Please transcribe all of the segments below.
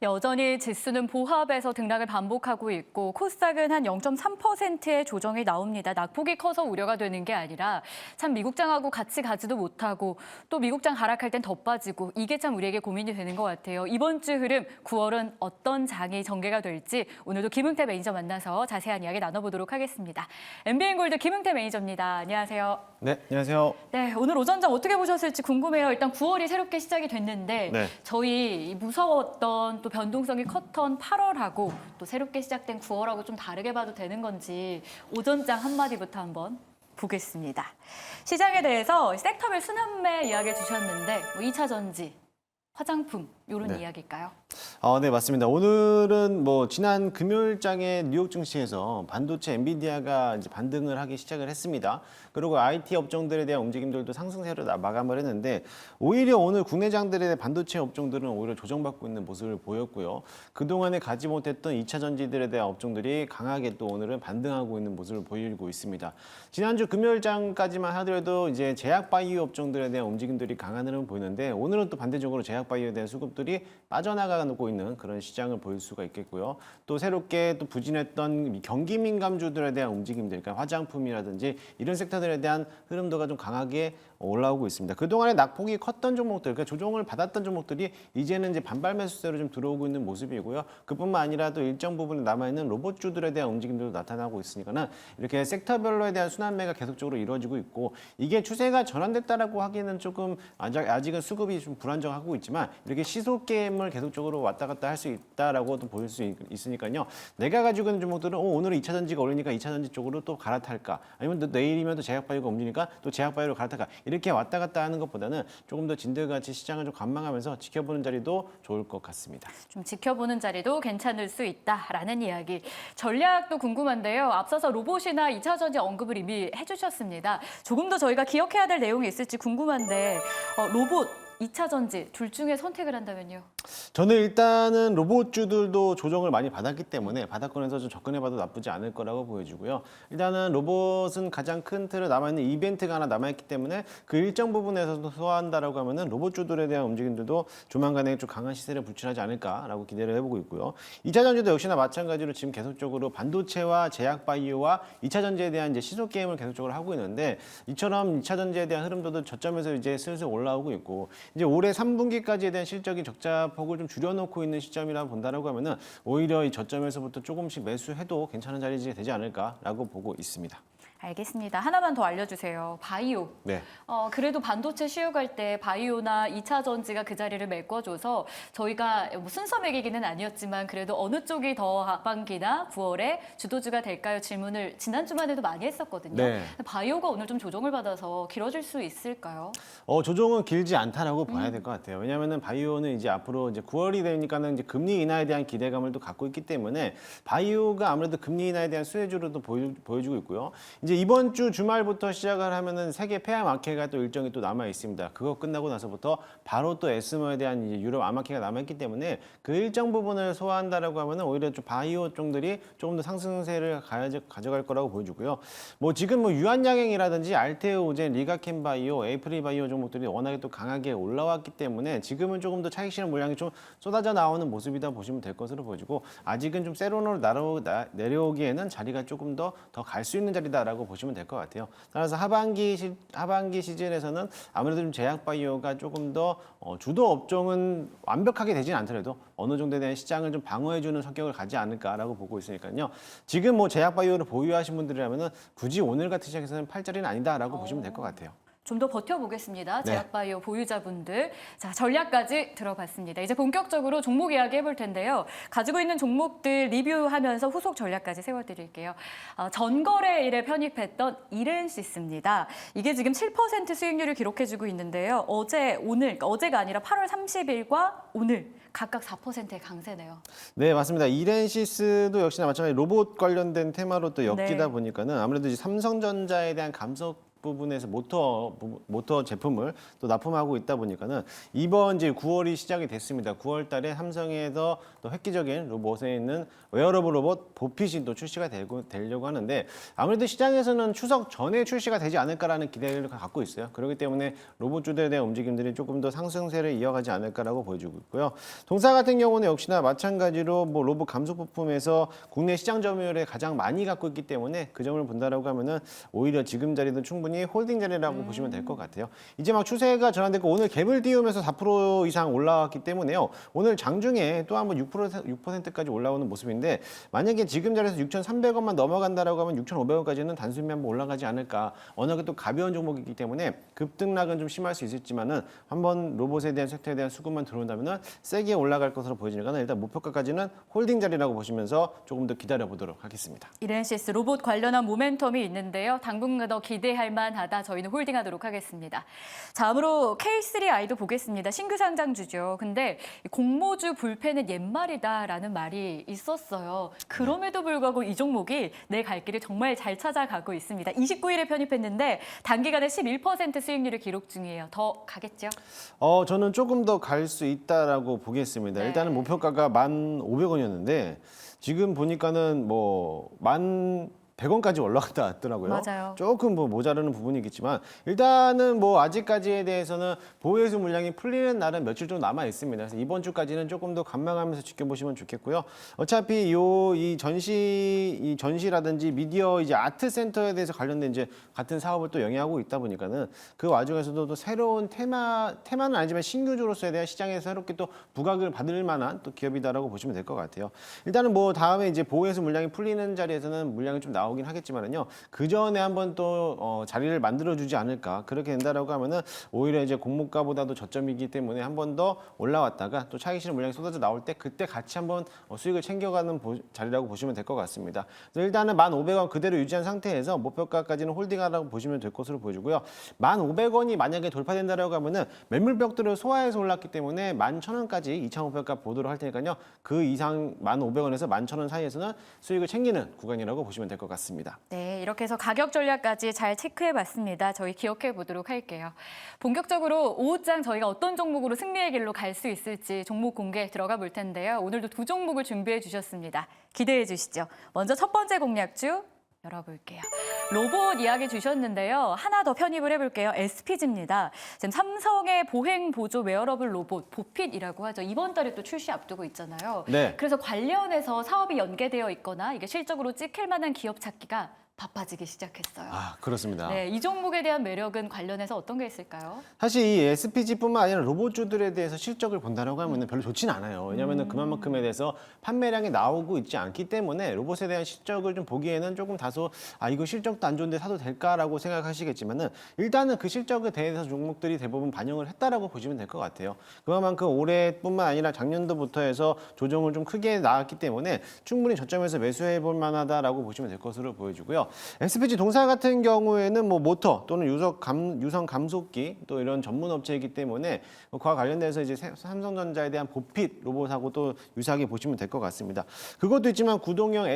여전히 지수는 보합에서 등락을 반복하고 있고 코스닥은 한 0.3%의 조정이 나옵니다. 낙폭이 커서 우려가 되는 게 아니라 참 미국장하고 같이 가지도 못하고 또 미국장 하락할 땐 더 빠지고 이게 참 우리에게 고민이 되는 것 같아요. 이번 주 흐름 9월은 어떤 장이 전개가 될지 오늘도 김응태 매니저 만나서 자세한 이야기 나눠보도록 하겠습니다. MBN골드 김응태 매니저입니다. 안녕하세요. 네, 안녕하세요. 네, 오늘 오전장 어떻게 보셨을지 궁금해요. 일단 9월이 새롭게 시작이 됐는데 네. 저희 무서웠던 또 변동성이 컸던 8월하고 또 새롭게 시작된 9월하고 좀 다르게 봐도 되는 건지 오전장 한마디부터 한번 보겠습니다. 시장에 대해서 섹터별 순환매 이야기 주셨는데 2차 전지, 화장품 이런 네. 이야기일까요? 네, 맞습니다. 오늘은 지난 금요일장에 뉴욕 증시에서 반도체 엔비디아가 이제 반등을 하기 시작을 했습니다. 그리고 IT 업종들에 대한 움직임들도 상승세로 마감을 했는데 오히려 오늘 국내장들의 반도체 업종들은 오히려 조정받고 있는 모습을 보였고요. 그동안에 가지 못했던 2차 전지들에 대한 업종들이 강하게 또 오늘은 반등하고 있는 모습을 보이고 있습니다. 지난주 금요일장까지만 하더라도 이제 제약바이오 업종들에 대한 움직임들이 강한 흐름을 보이는데 오늘은 또 반대적으로 제약바이오에 대한 수급들이 빠져나가고 있는 그런 시장을 보일 수가 있겠고요. 또 새롭게 또 부진했던 경기 민감주들에 대한 움직임들, 그러니까 화장품이라든지 이런 섹터들에 대한 흐름도가 좀 강하게 올라오고 있습니다. 그동안에 낙폭이 컸던 종목들, 그러니까 조정을 받았던 종목들이 이제는 이제 반발 매수세로 좀 들어오고 있는 모습이고요. 그뿐만 아니라 또 일정 부분 남아있는 로봇주들에 대한 움직임들도 나타나고 있으니까는 이렇게 섹터별로에 대한 순환매가 계속적으로 이루어지고 있고 이게 추세가 전환됐다라고 하기에는 조금 아직은 수급이 좀 불안정하고 있지만 이렇게 시속 게임을 계속적으로 왔다 갔다 할 수 있다라고도 보일 수 있으니까요. 내가 가지고 있는 종목들은 오늘은 2차 전지가 올리니까 2차 전지 쪽으로 또 갈아탈까? 아니면 또 내일이면 또 제약바이오가 움직이니까 또 제약바이오로 갈아탈까? 이렇게 왔다 갔다 하는 것보다는 조금 더 진들같이 시장을 좀 관망하면서 지켜보는 자리도 좋을 것 같습니다. 좀 지켜보는 자리도 괜찮을 수 있다라는 이야기. 전략도 궁금한데요. 앞서서 로봇이나 2차 전지 언급을 이미 해주셨습니다. 조금 더 저희가 기억해야 될 내용이 있을지 궁금한데 로봇, 2차 전지 둘 중에 선택을 한다면요? 저는 일단은 로봇주들도 조정을 많이 받았기 때문에 바닥권에서 좀 접근해봐도 나쁘지 않을 거라고 보여지고요. 일단은 로봇은 가장 큰 틀을 남아있는 이벤트가 하나 남아있기 때문에 그 일정 부분에서도 소화한다라고 하면은 로봇주들에 대한 움직임들도 조만간에 좀 강한 시세를 불출하지 않을까라고 기대를 해보고 있고요. 2차 전지도 역시나 마찬가지로 지금 계속적으로 반도체와 제약바이오와 2차 전지에 대한 이제 시속 게임을 계속적으로 하고 있는데 이처럼 2차 전지에 대한 흐름도 저점에서 이제 슬슬 올라오고 있고 이제 올해 3분기까지에 대한 실적인 적자 폭을 좀 줄여놓고 있는 시점이라 본다라고 하면은 오히려 이 저점에서부터 조금씩 매수해도 괜찮은 자리가 되지 않을까라고 보고 있습니다. 알겠습니다. 하나만 더 알려주세요. 바이오. 네. 그래도 반도체 쉬어갈 때 바이오나 2차 전지가 그 자리를 메꿔줘서 저희가 순서 매기기는 아니었지만 그래도 어느 쪽이 더 하반기나 9월에 주도주가 될까요? 질문을 지난주만 해도 많이 했었거든요. 네. 바이오가 오늘 좀 조정을 받아서 길어질 수 있을까요? 조정은 길지 않다라고 봐야 될 것 같아요. 왜냐하면은 바이오는 이제 앞으로 이제 9월이 되니까는 이제 금리 인하에 대한 기대감을 또 갖고 있기 때문에 바이오가 아무래도 금리 인하에 대한 수혜주로도 보여주고 있고요. 이제 이번 주 주말부터 시작을 하면은 세계 폐암 악회가 또 일정이 또 남아 있습니다. 그거 끝나고 나서부터 바로 또 에스머에 대한 이제 유럽 암 악회가 남아 있기 때문에 그 일정 부분을 소화한다라고 하면은 오히려 좀 바이오 쪽들이 조금 더 상승세를 가져갈 거라고 보여주고요. 지금 유한양행이라든지 알테오, 오젠, 리가켄 바이오, 에이프릴 바이오 종목들이 워낙에 또 강하게 올라왔기 때문에 지금은 조금 더 차익 실현 물량이 좀 쏟아져 나오는 모습이다 보시면 될 것으로 보여지고 아직은 좀 세론으로 내려오기에는 자리가 조금 더 갈 수 있는 자리다라고 보시면 될 것 같아요. 따라서 하반기 시즌에서는 아무래도 좀 제약바이오가 조금 더 주도 업종은 완벽하게 되진 않더라도 어느 정도에 대한 시장을 좀 방어해주는 성격을 가지 않을까라고 보고 있으니까요. 지금 제약바이오를 보유하신 분들이라면은 굳이 오늘 같은 시장에서는 팔 자리는 아니다라고 보시면 될 것 같아요. 좀 더 버텨보겠습니다. 네. 제약바이오 보유자분들. 자, 전략까지 들어봤습니다. 이제 본격적으로 종목 이야기 해볼 텐데요. 가지고 있는 종목들 리뷰하면서 후속 전략까지 세워드릴게요. 전거래일에 편입했던 이렌시스입니다. 이게 지금 7% 수익률을 기록해주고 있는데요. 어제가 아니라 8월 30일과 오늘 각각 4%의 강세네요. 네, 맞습니다. 이렌시스도 역시나 마찬가지로 로봇 관련된 테마로 또 엮이다 보니까는 아무래도 이제 삼성전자에 대한 부분에서 모터 제품을 또 납품하고 있다 보니까는 이번 이제 9월이 시작이 됐습니다. 9월 달에 삼성에서 또 획기적인 로봇에 있는 웨어러블 로봇 보핏이 또 출시가 되려고 하는데 아무래도 시장에서는 추석 전에 출시가 되지 않을까라는 기대를 갖고 있어요. 그렇기 때문에 로봇주들에 대한 움직임들이 조금 더 상승세를 이어가지 않을까라고 보여지고 있고요. 동사 같은 경우는 역시나 마찬가지로 뭐 로봇 감속 부품에서 국내 시장 점유율에 가장 많이 갖고 있기 때문에 그 점을 본다라고 하면은 오히려 지금 자리도 충분히 홀딩 자리라고 보시면 될 것 같아요. 이제 막 추세가 전환됐고 오늘 갭을 띄우면서 4% 이상 올라왔기 때문에요. 오늘 장중에 또 한번 6%까지 올라오는 모습인데 만약에 지금 자리에서 6,300원만 넘어간다라고 하면 6,500원까지는 단숨에 한번 올라가지 않을까. 워낙에 또 가벼운 종목이기 때문에 급등락은 좀 심할 수 있을지만은 한번 로봇에 대한 섹터에 대한 수급만 들어온다면은 세게 올라갈 것으로 보여지니까 일단 목표가까지는 홀딩 자리라고 보시면서 조금 더 기다려 보도록 하겠습니다. 이렌시스 로봇 관련한 모멘텀이 있는데요. 당분간 더 기대할 만하다. 저희는 홀딩하도록 하겠습니다. 다음으로 K3I도 보겠습니다. 신규 상장주죠. 근데 공모주 불패는 옛말이다라는 말이 있었어요. 그럼에도 불구하고 이 종목이 내 갈 길을 정말 잘 찾아가고 있습니다. 29일에 편입했는데 단기간에 11% 수익률을 기록 중이에요. 더 가겠죠? 저는 조금 더 갈 수 있다라고 보겠습니다. 네. 일단은 목표가가 1,500원이었는데 지금 보니까는 뭐 1,100원까지 올라갔다 왔더라고요. 맞아요. 조금 뭐 모자르는 부분이겠지만 일단은 뭐 아직까지에 대해서는 보유해수 물량이 풀리는 날은 며칠 정도 남아 있습니다. 그래서 이번 주까지는 조금 더 관망하면서 지켜보시면 좋겠고요. 어차피 이 전시라든지 미디어 이제 아트 센터에 대해서 관련된 이제 같은 사업을 또 영위하고 있다 보니까는 그 와중에서도 또 새로운 테마는 아니지만 신규주로서에 대한 시장에서 새롭게 또 부각을 받을 만한 또 기업이다라고 보시면 될 것 같아요. 일단은 뭐 다음에 이제 보유해수 물량이 풀리는 자리에서는 물량이 좀 나오긴 하겠지만은요. 그 전에 한번 또 자리를 만들어주지 않을까. 그렇게 된다라고 하면은 오히려 이제 공모가보다도 저점이기 때문에 한 번 더 올라왔다가 또 차익 실현 물량이 쏟아져 나올 때 그때 같이 한번 수익을 챙겨가는 자리라고 보시면 될 것 같습니다. 그래서 일단은 1,500원 그대로 유지한 상태에서 목표가까지는 홀딩하라고 보시면 될 것으로 보여지고요. 1,500원이 만약에 돌파된다라고 하면은 매물벽들을 소화해서 올랐기 때문에 11,000원까지 2차 목표가 보도록 할 테니까요. 그 이상 1,500원에서 11,000원 사이에서는 수익을 챙기는 구간이라고 보시면 될 것 같습니다. 네, 이렇게 해서 가격 전략까지 잘 체크해봤습니다. 저희 기억해 보도록 할게요. 본격적으로 오후장 저희가 어떤 종목으로 승리의 길로 갈 수 있을지 종목 공개 들어가 볼 텐데요. 오늘도 두 종목을 준비해 주셨습니다. 기대해 주시죠. 먼저 첫 번째 공략주 열어볼게요. 로봇 이야기 주셨는데요. 하나 더 편입을 해볼게요. SPG입니다. 지금 삼성의 보행 보조 웨어러블 로봇 보핏이라고 하죠. 이번 달에 또 출시 앞두고 있잖아요. 네. 그래서 관련해서 사업이 연계되어 있거나 이게 실적으로 찍힐 만한 기업 찾기가 바빠지기 시작했어요. 그렇습니다. 네, 이 종목에 대한 매력은 관련해서 어떤 게 있을까요? 사실 이 SPG뿐만 아니라 로봇주들에 대해서 실적을 본다라고 하면 별로 좋진 않아요. 왜냐하면 그만큼에 대해서 판매량이 나오고 있지 않기 때문에 로봇에 대한 실적을 좀 보기에는 조금 다소 이거 실적도 안 좋은데 사도 될까라고 생각하시겠지만은 일단은 그 실적에 대해서 종목들이 대부분 반영을 했다라고 보시면 될 것 같아요. 그만큼 올해뿐만 아니라 작년도부터 해서 조정을 좀 크게 나왔기 때문에 충분히 저점에서 매수해 볼 만하다라고 보시면 될 것으로 보여지고요. SPG 동사 같은 경우에는 뭐 모터 또는 유성 감속기 또 이런 전문 업체이기 때문에 그와 관련돼서 이제 삼성전자에 대한 보핏 로봇하고 또 유사하게 보시면 될 것 같습니다. 그것도 있지만 구동형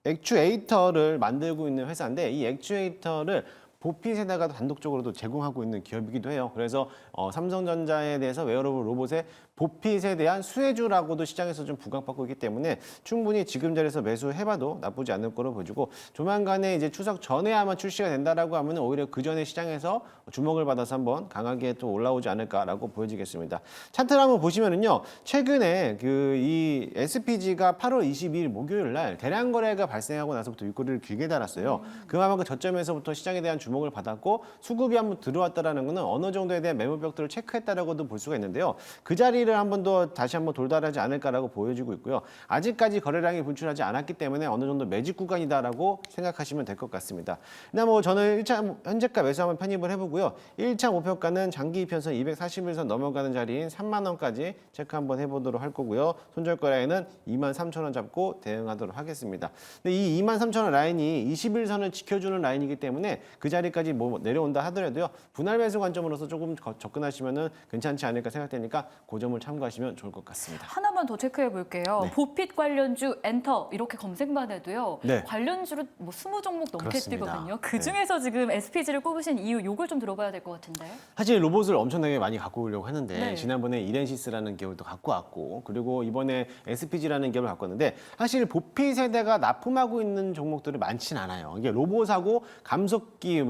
액추에이터를 만들고 있는 회사인데 이 액추에이터를 보핏에다가 단독적으로도 제공하고 있는 기업이기도 해요. 그래서 삼성전자에 대해서 웨어러블 로봇의 보핏에 대한 수혜주라고도 시장에서 좀 부각받고 있기 때문에 충분히 지금 자리에서 매수해봐도 나쁘지 않을 거로 보여지고 조만간에 이제 추석 전에 아마 출시가 된다라고 하면 오히려 그 전에 시장에서 주목을 받아서 한번 강하게 또 올라오지 않을까라고 보여지겠습니다. 차트를 한번 보시면은요, 최근에 이 SPG가 8월 22일 목요일 날 대량 거래가 발생하고 나서부터 윗꼬리를 길게 달았어요. 그만큼 저점에서부터 시장에 대한 주목을 받았고 수급이 한번 들어왔다라는 것은 어느 정도에 대한 매물벽들을 체크했다라고도 볼 수가 있는데요. 그 자리를 한번 더 다시 한번 돌달하지 않을까라고 보여지고 있고요. 아직까지 거래량이 분출하지 않았기 때문에 어느 정도 매집 구간이다라고 생각하시면 될 것 같습니다. 그다음 저는 1차 현재가 매수 한번 편입을 해보고요. 1차 목표가는 장기 이편선 241선 넘어가는 자리인 3만 원까지 체크 한번 해보도록 할 거고요. 손절가라인은 23,000원 잡고 대응하도록 하겠습니다. 근데 이 23,000원 라인이 21선을 지켜주는 라인이기 때문에 그 자리까지 내려온다 하더라도요. 분할 매수 관점으로서 조금 접근하시면은 괜찮지 않을까 생각되니까 그 점은 점을 참고하시면 좋을 것 같습니다. 하나만 더 체크해 볼게요. 네. 보핏 관련주 엔터 이렇게 검색만 해도요. 네. 관련주로 뭐 20종목 넘게 그렇습니다. 뜨거든요. 그중에서 지금 SPG를 꼽으신 이유 요걸 좀 들어봐야 될 것 같은데. 사실 로봇을 엄청나게 많이 갖고 오려고 하는데 네. 지난번에 이렌시스라는 기업도 갖고 왔고 그리고 이번에 SPG라는 기업을 갖고 왔는데 사실 보피 세대가 납품하고 있는 종목들이 많진 않아요. 이게 로봇하고 감속기,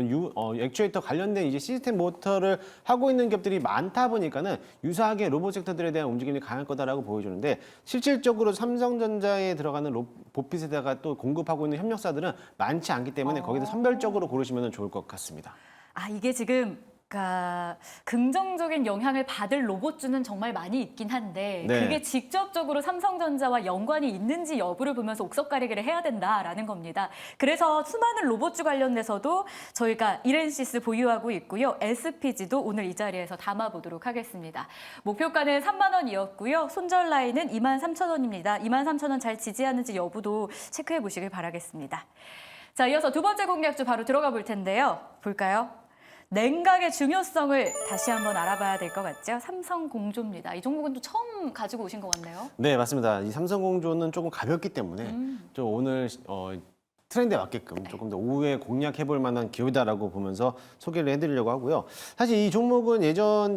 액추에이터 관련된 이제 시스템 모터를 하고 있는 기업들이 많다 보니까는 유사하게 로봇 섹터들에 대한 움직임이 강할 거다라고 보여주는데 실질적으로 삼성전자에 들어가는 보피 세대가 또 공급하고 있는 협력사들은 많지 않기 때문에 거기서 선별적으로 고르시면 좋을 것 같습니다. 아, 이게 지금 그러니까 긍정적인 영향을 받을 로봇주는 정말 많이 있긴 한데 네. 그게 직접적으로 삼성전자와 연관이 있는지 여부를 보면서 옥석 가리기를 해야 된다라는 겁니다. 그래서 수많은 로봇주 관련돼서도 저희가 이렌시스 보유하고 있고요. SPG도 오늘 이 자리에서 담아보도록 하겠습니다. 목표가는 3만 원이었고요. 손절 라인은 23,000원입니다. 23,000원 잘 지지하는지 여부도 체크해 보시길 바라겠습니다. 자, 이어서 두 번째 공략주 바로 들어가 볼 텐데요. 볼까요? 냉각의 중요성을 다시 한번 알아봐야 될 것 같죠? 삼성공조입니다. 이 종목은 또 처음 가지고 오신 것 같네요. 네, 맞습니다. 이 삼성공조는 조금 가볍기 때문에 좀 오늘 트렌드에 맞게끔 조금 더 오후에 공략해볼 만한 기회다라고 보면서 소개를 해드리려고 하고요. 사실 이 종목은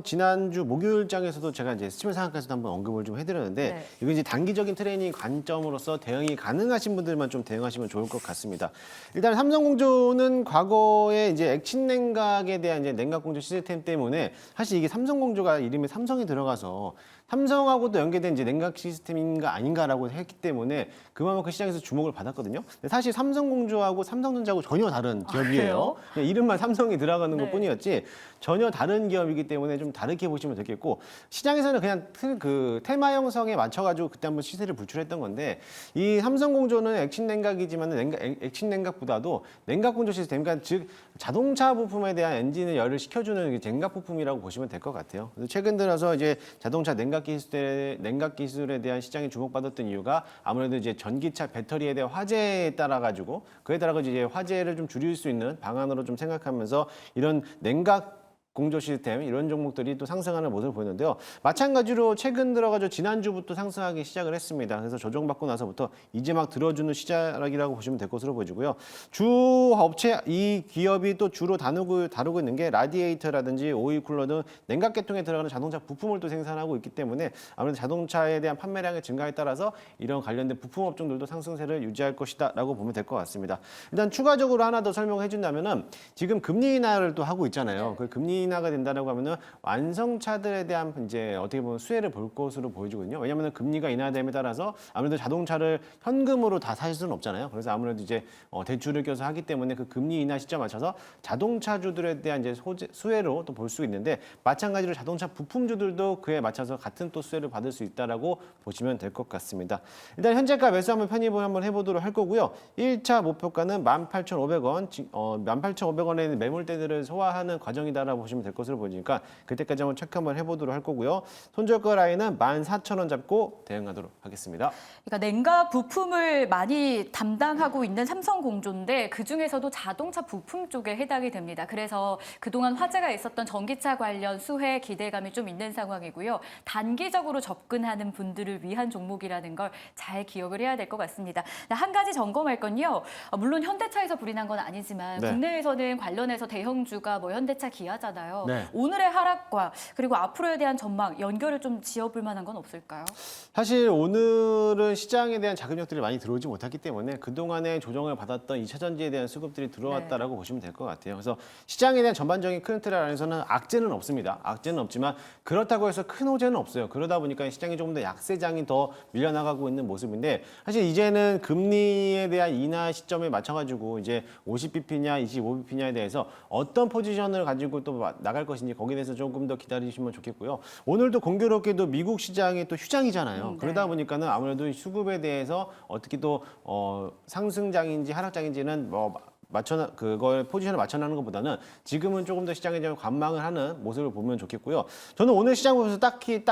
지난주 목요일장에서도 제가 이제 스치면 상한가에서도 한번 언급을 좀 해드렸는데 네. 이건 이제 단기적인 트레이닝 관점으로서 대응이 가능하신 분들만 좀 대응하시면 좋을 것 같습니다. 일단 삼성공조는 과거에 이제 액친 냉각에 대한 이제 냉각 공조 시스템 때문에 사실 이게 삼성공조가 이름에 삼성이 들어가서 삼성하고도 연계된 이제 냉각 시스템인가 아닌가라고 했기 때문에 그만큼 시장에서 주목을 받았거든요. 근데 사실 삼성공조하고 삼성전자하고 전혀 다른 기업이에요. 그래요? 그냥 이름만 삼성이 들어가는 네. 것뿐이었지 전혀 다른 기업이기 때문에 좀 다르게 보시면 되겠고 시장에서는 그냥 그 테마 형성에 맞춰가지고 그때 한번 시세를 불출했던 건데 이 삼성공조는 액친 냉각이지만 액친 냉각보다도 냉각 공조 시스템, 그러니까 즉 자동차 부품에 대한 엔진을 열을 식혀주는 냉각 부품이라고 보시면 될 것 같아요. 그래서 최근 들어서 이제 자동차 냉각 기술에 대한 시장이 주목받았던 이유가 아무래도 이제 전기차 배터리에 대한 화재에 따라 가지고 그에 따라 이제 화재를 좀 줄일 수 있는 방안으로 좀 생각하면서 이런 냉각 공조 시스템 이런 종목들이 또 상승하는 모습을 보이는데요. 마찬가지로 최근 들어가지고 지난주부터 상승하기 시작을 했습니다. 그래서 조정받고 나서부터 이제 막 들어주는 시작이라고 보시면 될 것으로 보여지고요. 주 업체 이 기업이 또 주로 다루고 있는 게 라디에이터라든지 오일 쿨러 등 냉각 계통에 들어가는 자동차 부품을 또 생산하고 있기 때문에 아무래도 자동차에 대한 판매량의 증가에 따라서 이런 관련된 부품 업종들도 상승세를 유지할 것이다라고 보면 될 것 같습니다. 일단 추가적으로 하나 더 설명해 준다면은 지금 금리 인하를 또 하고 있잖아요. 그 금리 인하가 된다라고 하면은 완성차들에 대한 이제 어떻게 보면 수혜를 볼 것으로 보여지거든요. 왜냐하면 금리가 인하됨에 따라서 아무래도 자동차를 현금으로 다 사실 수는 없잖아요. 그래서 아무래도 이제 대출을 껴서 하기 때문에 그 금리 인하 시점 맞춰서 자동차주들에 대한 이제 수혜로 또 볼 수 있는데 마찬가지로 자동차 부품주들도 그에 맞춰서 같은 또 수혜를 받을 수 있다라고 보시면 될 것 같습니다. 일단 현재가 매수 한번 편입을 한번 해보도록 할 거고요. 1차 목표가는 18,500원, 18,500원에 있는 매물대들을 소화하는 과정이다라고 보시면 될 것으로 보이니까 그때까지 한번 체크 한번 해보도록 할 거고요. 손절가 라인은 14,000원 잡고 대응하도록 하겠습니다. 그러니까 냉각 부품을 많이 담당하고 있는 삼성공조인데 그중에서도 자동차 부품 쪽에 해당이 됩니다. 그래서 그동안 화제가 있었던 전기차 관련 수혜 기대감이 좀 있는 상황이고요. 단기적으로 접근하는 분들을 위한 종목이라는 걸 잘 기억을 해야 될 것 같습니다. 한 가지 점검할 건요. 물론 현대차에서 불이 난 건 아니지만 네. 국내에서는 관련해서 대형주가 뭐 현대차, 기아잖아요. 네. 오늘의 하락과 그리고 앞으로에 대한 전망 연결을 좀 지어볼 만한 건 없을까요? 사실 오늘은 시장에 대한 자금력들이 많이 들어오지 못했기 때문에 그동안에 조정을 받았던 2차 전지에 대한 수급들이 들어왔다라고 보시면 될 것 같아요. 그래서 시장에 대한 전반적인 큰 틀 안에서는 악재는 없습니다. 악재는 없지만 그렇다고 해서 큰 호재는 없어요. 그러다 보니까 시장이 조금 더 약세장이 더 밀려나가고 있는 모습인데 사실 이제는 금리에 대한 인하 시점에 맞춰가지고 이제 50bp냐 25bp냐에 대해서 어떤 포지션을 가지고 또 나갈 것인지 거기에 대해서 조금 더 기다리시면 좋겠고요. 오늘도 공교롭게도 미국 시장이 또 휴장이잖아요. 네. 그러다 보니까는 아무래도 수급에 대해서 어떻게 또 상승장인지 하락장인지는 그걸 포지션을 맞춰나는 것보다는 지금은 조금 더 시장에 대한 관망을 하는 모습을 보면 좋겠고요. 저는 오늘 시장 보면서 딱히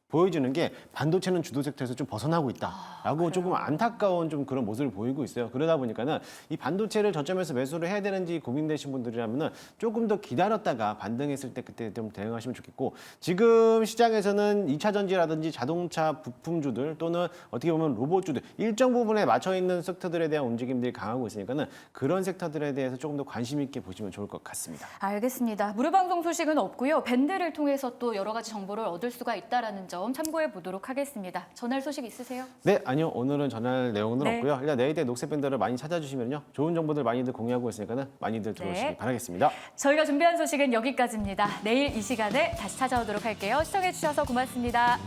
보여주는 게 반도체는 주도 섹터에서 좀 벗어나고 있다라고 조금 안타까운 좀 그런 모습을 보이고 있어요. 그러다 보니까는 이 반도체를 저점에서 매수를 해야 되는지 고민되신 분들이라면은 조금 더 기다렸다가 반등했을 때 그때 좀 대응하시면 좋겠고, 지금 시장에서는 2차 전지라든지 자동차 부품주들 또는 어떻게 보면 로봇주들 일정 부분에 맞춰 있는 섹터들에 대한 움직임들이 강하고 있으니까는 그런 섹터들에 대해서 조금 더 관심 있게 보시면 좋을 것 같습니다. 알겠습니다. 무료 방송 소식은 없고요. 밴드를 통해서 또 여러 가지 정보를 얻을 수가 있다라는 점 참고해 보도록 하겠습니다. 전할 소식 있으세요? 네, 아니요. 오늘은 전할 내용은 네. 없고요. 일단 내일대 녹색 밴드를 많이 찾아주시면요. 좋은 정보들 많이들 공유하고 있으니까는 많이들 들어오시기 네. 바라겠습니다. 저희가 준비한 소식은 여기까지입니다. 내일 이 시간에 다시 찾아오도록 할게요. 시청해 주셔서 고맙습니다.